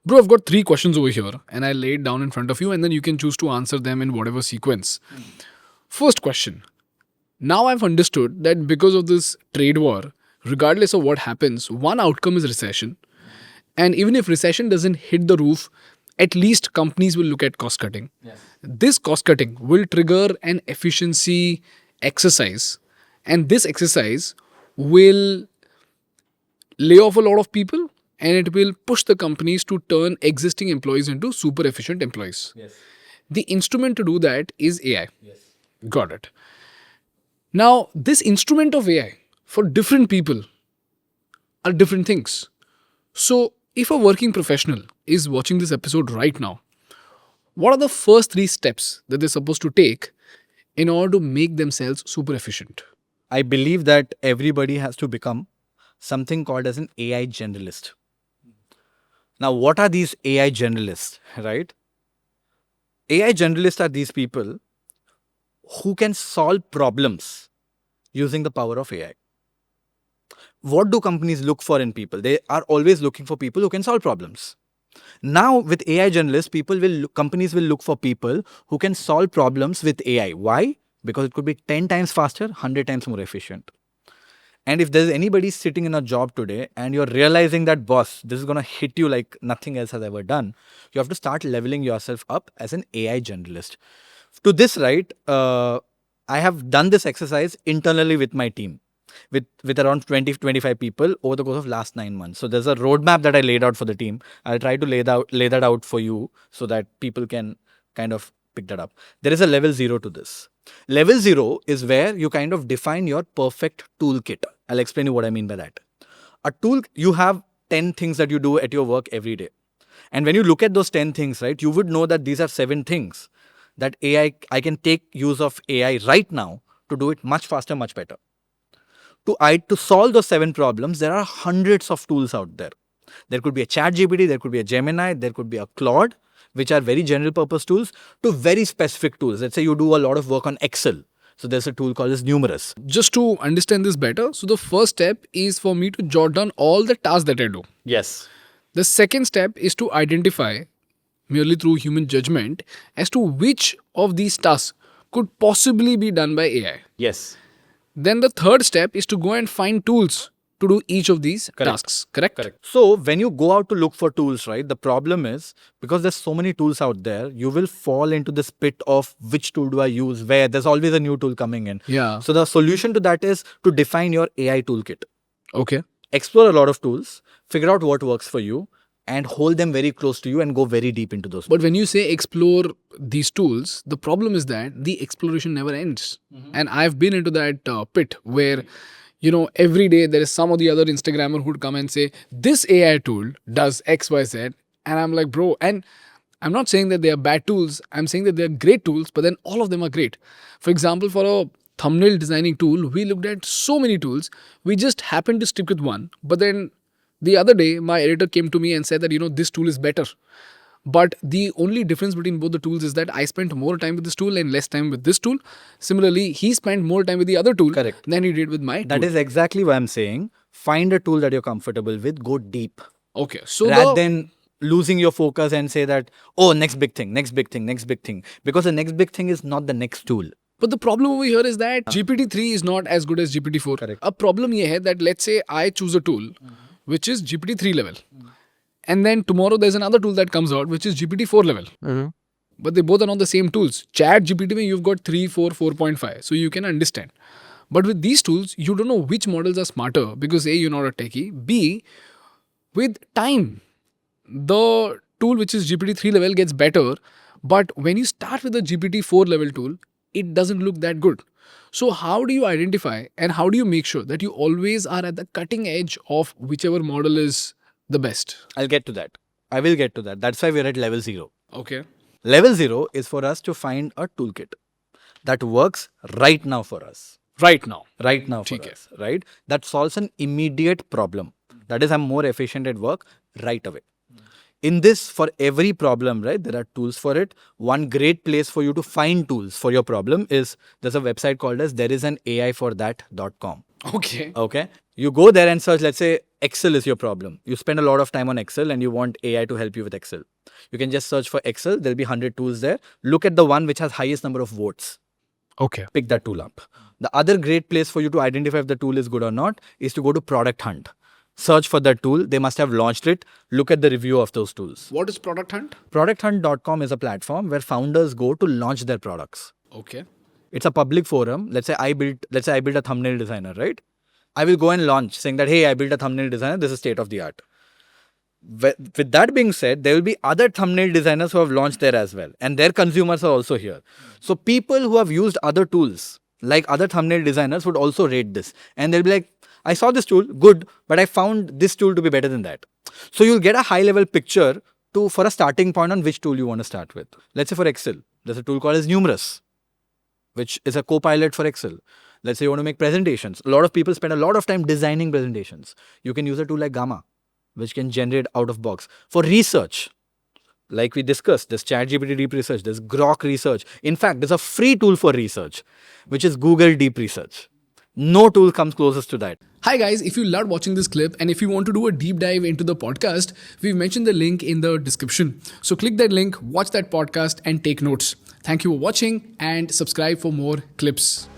Bro, I've got 3 questions over here and I lay it down in front of you and then you can choose to answer them in whatever sequence. First question. Now I've understood that because of this trade war, regardless of what happens, one outcome is recession. And even if recession doesn't hit the roof, at least companies will look at cost cutting. Yes. This cost cutting will trigger an efficiency exercise. And this exercise will lay off a lot of people and it will push the companies to turn existing employees into super efficient employees. Yes. The instrument to do that is AI. Yes. Got it. Now, this instrument of AI for different people are different things. So, if a working professional is watching this episode right now, what are the first 3 steps that they're supposed to take in order to make themselves super efficient? I believe that everybody has to become something called as an AI generalist. Now, what are these AI generalists, right? AI generalists are these people who can solve problems using the power of AI. What do companies look for in people? They are always looking for people who can solve problems. Now, with AI generalists, companies will look for people who can solve problems with AI. Why? Because it could be 10 times faster, 100 times more efficient. And if there's anybody sitting in a job today and you're realizing that, boss, this is going to hit you like nothing else has ever done, you have to start leveling yourself up as an AI generalist. To this, right, I have done this exercise internally with my team, with around 20-25 people over the course of last 9 months. So there's a roadmap that I laid out for the team. I'll try to lay that out for you so that people can kind of pick that up. There is a level 0 to this. Level 0 is where you kind of define your perfect toolkit. I'll explain you what I mean by that. A tool, you have 10 things that you do at your work every day. And when you look at those 10 things, right, you would know that these are 7 things that I can take use of AI right now to do it much faster, much better. To solve those 7 problems, there are hundreds of tools out there. There could be a ChatGPT, there could be a Gemini, there could be a Claude, which are very general purpose tools, to very specific tools. Let's say you do a lot of work on Excel. So there's a tool called as Numerous. Just to understand this better, so the first step is for me to jot down all the tasks that I do. Yes. The second step is to identify, merely through human judgment, as to which of these tasks could possibly be done by AI. Yes. Then the third step is to go and find tools to do each of these tasks. Correct? So when you go out to look for tools, right, the problem is because there's so many tools out there, you will fall into this pit of which tool do I use, where there's always a new tool coming in. Yeah. So the solution to that is to define your AI toolkit. Okay. Explore a lot of tools, figure out what works for you, and hold them very close to you and go very deep into those. But when you say explore these tools, the problem is that the exploration never ends. And I've been into that pit where, every day there is some or the other Instagrammer who'd come and say, this AI tool does X, Y, Z. And I'm like, bro, and I'm not saying that they are bad tools. I'm saying that they're great tools, but then all of them are great. For example, for a thumbnail designing tool, we looked at so many tools. We just happened to stick with one. But then the other day, my editor came to me and said that, this tool is better. But the only difference between both the tools is that I spent more time with this tool and less time with this tool. Similarly, he spent more time with the other tool than he did with my tool. That is exactly what I'm saying. Find a tool that you're comfortable with, go deep. Okay. So rather than losing your focus and say that, oh, next big thing. Because the next big thing is not the next tool. But the problem over here is that GPT-3 is not as good as GPT-4. Correct. A problem here is that let's say I choose a tool which is GPT-3 level. And then tomorrow there's another tool that comes out which is GPT-4 level. But they both are not the same tools. ChatGPT, you've got 3, 4, 4.5. So you can understand. But with these tools, you don't know which models are smarter because A, you're not a techie. B, with time, the tool which is GPT-3 level gets better. But when you start with the GPT-4 level tool, it doesn't look that good. So how do you identify and how do you make sure that you always are at the cutting edge of whichever model is the best? I'll get to that. I will get to that. That's why we're at level 0. Okay. Level 0 is for us to find a toolkit that works right now for us. Right now For us, right? That solves an immediate problem. That is, I'm more efficient at work right away. In this, for every problem, right, there are tools for it. One great place for you to find tools for your problem is, there's a website called as thereisanaIforthat.com. Okay. Okay. You go there and search, let's say Excel is your problem. You spend a lot of time on Excel and you want AI to help you with Excel. You can just search for Excel. There'll be 100 tools there. Look at the one which has highest number of votes. Okay. Pick that tool up. The other great place for you to identify if the tool is good or not is to go to Product Hunt. Search for that tool. They must have launched it. Look at the review of those tools. What is Product Hunt? ProductHunt.com is a platform where founders go to launch their products. Okay. It's a public forum. Let's say I built a thumbnail designer, right? I will go and launch saying that, hey, I built a thumbnail designer. This is state of the art. With that being said, there will be other thumbnail designers who have launched there as well. And their consumers are also here. So people who have used other tools, like other thumbnail designers, would also rate this. And they'll be like, I saw this tool, good, but I found this tool to be better than that. So you'll get a high level picture for a starting point on which tool you want to start with. Let's say for Excel, there's a tool called as Numerous, which is a co-pilot for Excel. Let's say you want to make presentations. A lot of people spend a lot of time designing presentations. You can use a tool like Gamma, which can generate out of box. For research, like we discussed, there's ChatGPT Deep Research, there's Grok Research. In fact, there's a free tool for research, which is Google Deep Research. No tool comes closest to that. Hi guys, if you loved watching this clip and if you want to do a deep dive into the podcast, we've mentioned the link in the description. So click that link, watch that podcast and take notes. Thank you for watching and subscribe for more clips.